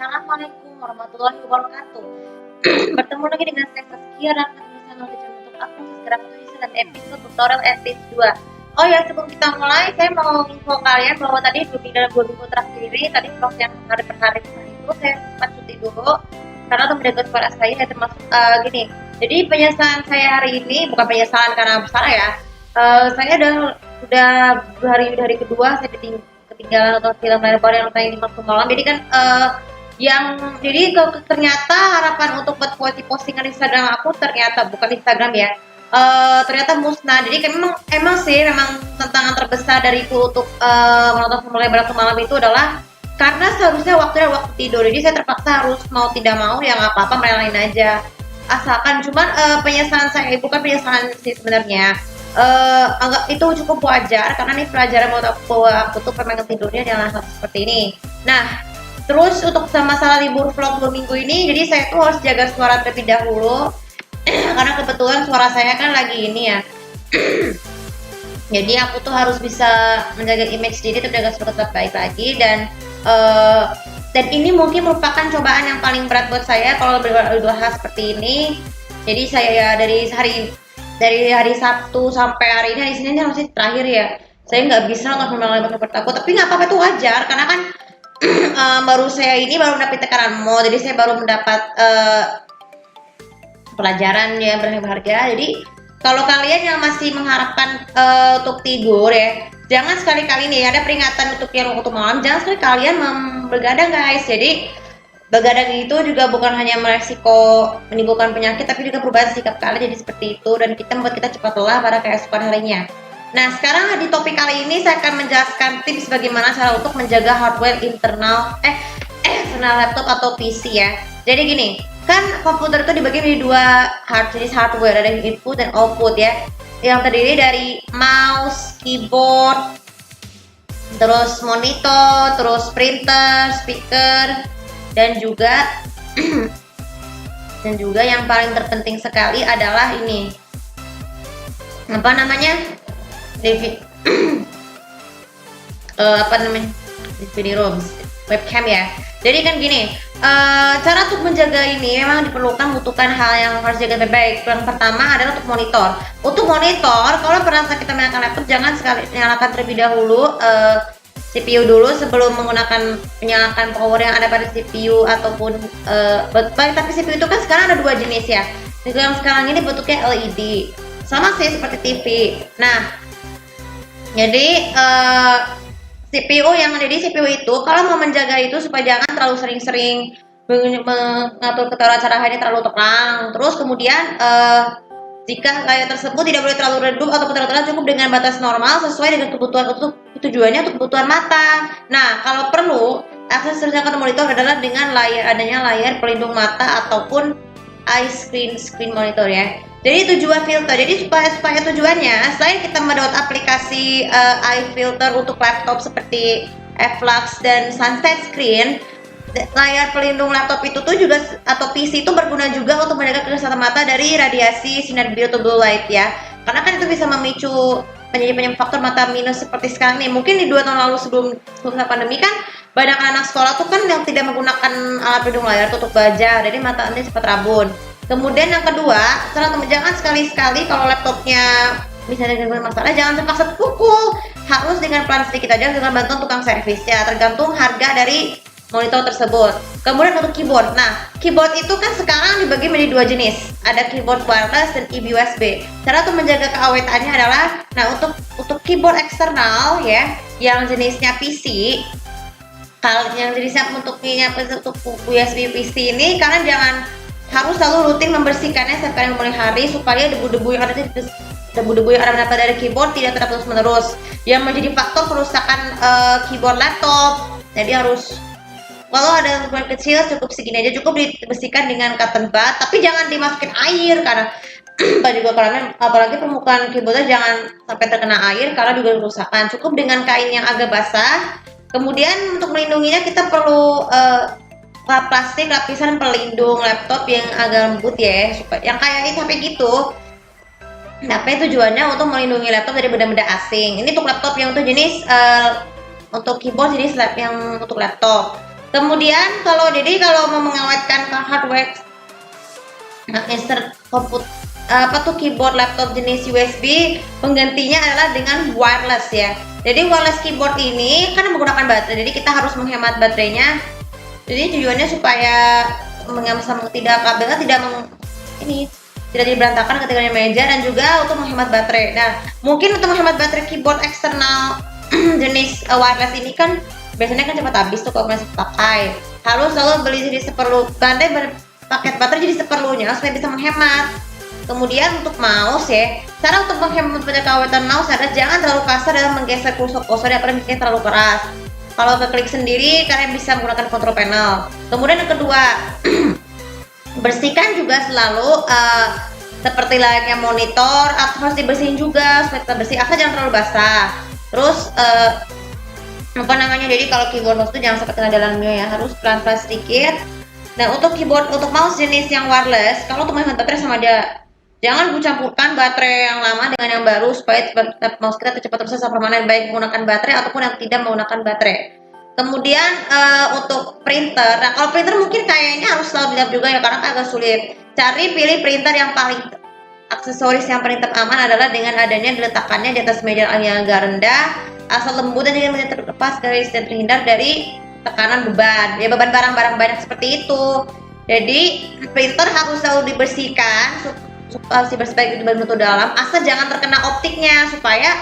Assalamualaikum warahmatullahi wabarakatuh. Bertemu lagi dengan saya Saskia dan channel untuk aku segera menulis dan episode tutorial etis 2. Oh ya, sebelum kita mulai, saya mau info kalian bahwa tadi dalam 2 minggu terakhir ini, tadi vlog yang hari per hari itu saya sempat cuti dulu karena untuk menjaga suara saya termasuk gini. Jadi penyesalan saya hari ini bukan penyesalan karena bersalah ya. Saya udah hari kedua saya ketinggalan nonton film lebar yang tayang di waktu malam. Jadi kan ternyata harapan untuk buat postingan Instagram aku ternyata bukan Instagram ya, ternyata musnah. Jadi kan memang tantangan terbesar dariku untuk menonton film lebar waktu malam itu adalah karena seharusnya waktu tidur. Jadi saya terpaksa harus mau tidak mau ya nggak apa-apa merelain aja. Asalkan cuman penyesalan saya bukan penyesalan sih sebenarnya. Anggap itu cukup wajar karena nih pelajaran buat aku tuh memang tidurnya jangan seperti ini. Nah, terus untuk masalah libur vlog 2 minggu ini, jadi saya tuh harus jaga suara terlebih dahulu karena kebetulan suara saya kan lagi ini ya. Jadi aku tuh harus bisa menjaga image diri terjaga tetap baik lagi dan ini mungkin merupakan cobaan yang paling berat buat saya kalau berbahas seperti ini. Jadi saya ya dari hari Sabtu sampai hari ini, hari Senin masih terakhir ya. Saya nggak bisa nonton film lebar seperti aku, tapi nggak apa-apa, itu wajar karena kan saya baru mendapat tekanan mau, jadi saya baru mendapat pelajaran yang berharga. Jadi kalau kalian yang masih mengharapkan untuk tidur ya, jangan sekali-kali nih ada peringatan untuk malam, jangan sekali kalian begadang guys. Jadi begadang itu juga bukan hanya meresiko menimbulkan penyakit, tapi juga perubahan sikap kalian jadi seperti itu dan membuat kita cepat lelah pada keesokan harinya. Nah, sekarang di topik kali ini saya akan menjelaskan tips bagaimana cara untuk menjaga hardware internal laptop atau PC ya. Jadi gini, kan komputer itu dibagi menjadi dua jenis hardware, ada input dan output ya. Yang terdiri dari mouse, keyboard, terus monitor, terus printer, speaker, dan juga yang paling terpenting sekali adalah ini apa namanya DVD ROM, webcam ya. Jadi kan gini, cara untuk menjaga ini memang membutuhkan hal yang harus jaga baik. Yang pertama adalah untuk monitor. Untuk monitor, kalau pernah kita menggunakan laptop, jangan sekali nyalakan terlebih dahulu CPU dulu sebelum menyalakan power yang ada pada CPU ataupun tapi CPU itu kan sekarang ada dua jenis ya. Yang sekarang ini bentuknya LED, sama sih seperti TV. Nah, jadi CPU itu kalau mau menjaga itu supaya jangan terlalu sering-sering mengatur ketara cahayanya terlalu terang. Terus kemudian jika layar tersebut tidak boleh terlalu redup atau terlalu terang, cukup dengan batas normal sesuai dengan kebutuhan tujuannya untuk kebutuhan mata. Nah, kalau perlu akses terjangkau monitor adalah dengan adanya layar pelindung mata ataupun eye screen monitor ya. Jadi tujuan filter, jadi supaya tujuannya selain kita mendownload aplikasi eye filter untuk laptop seperti Flux dan Sunset Screen, layar pelindung laptop itu tuh juga atau PC itu berguna juga untuk menjaga kesehatan mata dari radiasi sinar biru atau blue light ya. Karena kan itu bisa menjadi faktor mata minus seperti sekarang nih. Mungkin di 2 tahun lalu sebelum pandemi kan banyak anak sekolah tuh kan yang tidak menggunakan alat pelindung layar untuk belajar, jadi mata nanti cepat rabun. Kemudian yang kedua, jangan sekali-sekali kalau laptopnya misalnya dengan masalah, jangan terpaksa pukul, harus dengan pelan sedikit aja dengan bantuan tukang servis ya, tergantung harga dari monitor tersebut. Kemudian untuk keyboard, nah keyboard itu kan sekarang dibagi menjadi dua jenis, ada keyboard wireless dan USB. Cara untuk menjaga keawetannya adalah, nah untuk keyboard eksternal ya, yang jenisnya PC, kalau yang jenisnya untuk USB PC ini, kalian jangan harus selalu rutin membersihkannya setiap kali mulai hari supaya debu-debu yang ada mendapat dari keyboard tidak terus menerus yang menjadi faktor kerusakan keyboard laptop. Jadi harus kalau ada ukuran kecil cukup segini aja, cukup dibersihkan dengan cotton bud, tapi jangan dimasukin air karena apalagi permukaan keyboardnya jangan sampai terkena air karena juga kerusakan. Cukup dengan kain yang agak basah. Kemudian untuk melindunginya kita perlu plastik lapisan pelindung laptop yang agak lembut ya, supaya yang kayak ini sampai gitu. Nah, tujuannya untuk melindungi laptop dari benda-benda asing. Ini untuk laptop yang untuk jenis untuk keyboard jenis yang untuk laptop. Kemudian kalau mau mengawetkan hardware insert keyboard laptop jenis USB, penggantinya adalah dengan wireless ya. Jadi wireless keyboard ini kan menggunakan baterai, jadi kita harus menghemat baterainya. Jadi tujuannya supaya kabelnya tidak jadi berantakan ketika di meja, dan juga untuk menghemat baterai. Nah, mungkin untuk menghemat baterai keyboard eksternal jenis wireless ini kan biasanya kan cepat habis tuh kalau masih pakai. Harus selalu beli jadi paket baterai jadi seperlunya supaya bisa menghemat. Kemudian untuk mouse ya, cara untuk menghemat keawetan mouse adalah jangan terlalu kasar dalam menggeser kursor daripada bikin terlalu keras. Kalau keklik sendiri kalian bisa menggunakan control panel. Kemudian yang kedua, bersihkan juga selalu seperti layaknya monitor, atau harus dibersihin juga supaya tetap bersih, asal jangan terlalu basah. Terus jadi kalau keyboard mouse itu jangan sampai kena dalamnya ya, harus pelan-pelan sedikit. Nah, untuk mouse jenis yang wireless, kalau untuk menghemat baterai sama aja. Jangan campurkan baterai yang lama dengan yang baru supaya mouse kita cepat rusak permanen, baik menggunakan baterai ataupun yang tidak menggunakan baterai. Kemudian untuk printer, nah kalau printer mungkin kayaknya harus selalu dilihat juga ya, karena agak sulit. Pilih printer yang paling aksesoris yang paling aman adalah dengan adanya diletakkannya di atas meja yang agak rendah, asal lembut dan juga terlepas dari dan terhindar dari tekanan beban barang-barang banyak seperti itu. Jadi printer harus selalu dibersihkan supaya bersih bentuk dalam, asal jangan terkena optiknya supaya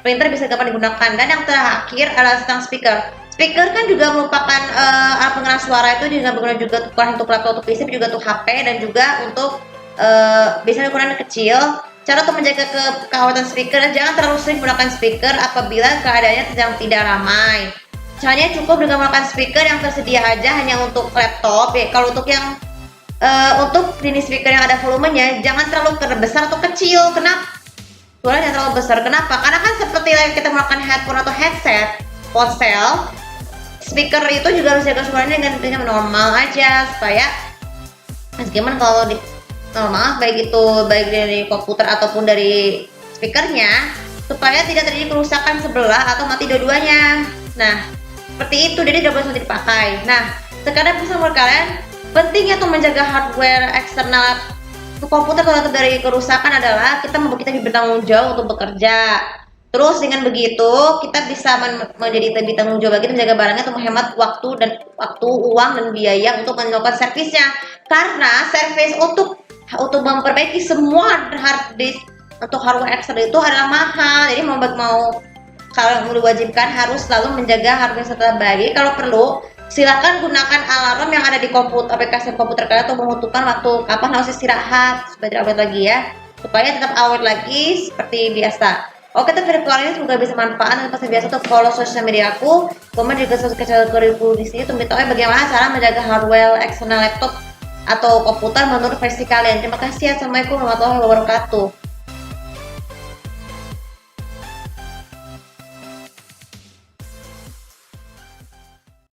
printer bisa gampang digunakan. Dan yang terakhir adalah tentang speaker kan juga merupakan alat pengeras suara, itu juga berguna juga untuk laptop, untuk PC, juga untuk HP, dan juga untuk bisa ukuran kecil. Cara untuk menjaga keawatan speaker, jangan terlalu sering menggunakan speaker apabila keadaannya sedang tidak ramai. Caranya cukup dengan menggunakan speaker yang tersedia aja hanya untuk laptop ya. Kalau untuk yang untuk jenis speaker yang ada volumenya, jangan terlalu besar atau kecil. Kenapa? Suaranya jangan terlalu besar. Kenapa? Karena kan seperti kita menggunakan headphone atau headset ponsel, speaker itu juga harus jaga suaranya dengan normal aja, supaya meskipun kalau di normal baik dari komputer ataupun dari speakernya, supaya tidak terjadi kerusakan sebelah atau mati dua-duanya. Nah, seperti itu, jadi tidak boleh dipakai. Nah, sekarang pesan buat kalian, pentingnya untuk menjaga hardware eksternal komputer terhadap dari kerusakan adalah kita bertanggung jawab untuk bekerja. Terus dengan begitu kita bisa menjadi lebih tanggung jawab lagi menjaga barangnya untuk menghemat waktu, uang dan biaya untuk melakukan servisnya. Karena servis untuk memperbaiki semua hard disk untuk hardware eksternal itu adalah mahal. Jadi kalau diwajibkan harus selalu menjaga hardware tetap baik. Kalau perlu silakan gunakan alarm yang ada di aplikasi komputer kalian untuk menentukan waktu kapan harus istirahat supaya tidak awet lagi ya, supaya tetap awet lagi seperti biasa. Oke, video kali ini semoga bisa manfaat, dan seperti biasa untuk follow sosial media aku, komen juga subscribe ke review di sini untuk tahu bagaimana cara menjaga hardware eksternal laptop atau komputer menurut versi kalian. Terima kasih. Assalamualaikum warahmatullahi wabarakatuh.